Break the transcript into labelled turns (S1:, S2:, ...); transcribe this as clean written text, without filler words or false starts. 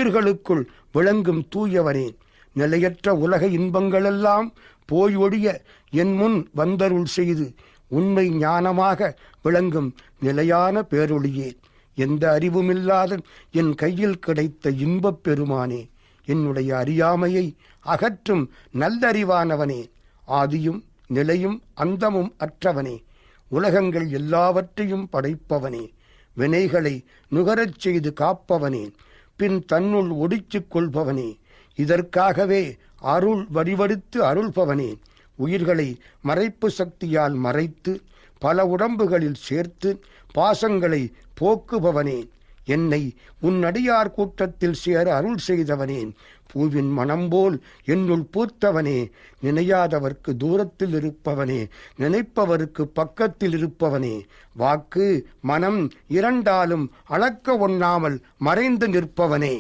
S1: உயிர்களுக்குள் விளங்கும் தூயவனே, நிலையற்ற உலக இன்பங்களெல்லாம் போய் ஒழிய என் முன் வந்தருள் செய்து உண்மை ஞானமாக விளங்கும் நிலையான பேரொளியே, எந்த அறிவுமில்லாத என் கையில் கிடைத்த இன்பப் பெருமானே, என்னுடைய அறியாமையை அகற்றும் நல்லறிவானவனே, ஆதியும் நிலையும் அந்தமும் அற்றவனே, உலகங்கள் எல்லாவற்றையும் படைப்பவனே, வினைகளை நுகரச் செய்து காப்பவனே, பின் தன்னுள் ஒடிச்சுக் கொள்பவனே, இதற்காகவே அருள் வடிவெடுத்து அருள்பவனே, உயிர்களை மறைப்பு சக்தியால் மறைத்து பல உடம்புகளில் சேர்த்து பாசங்களை போக்குபவனே, என்னை உன் அடியார் கூட்டத்தில் சேர அருள் செய்தவனே, பூவின் மனம்போல் என்னுள் பூத்தவனே, நினையாதவர்க்கு தூரத்தில் இருப்பவனே, நினைப்பவருக்கு பக்கத்தில் இருப்பவனே, வாக்கு மனம் இரண்டாலும் அளக்க ஒண்ணாமல் மறைந்து நிற்பவனே.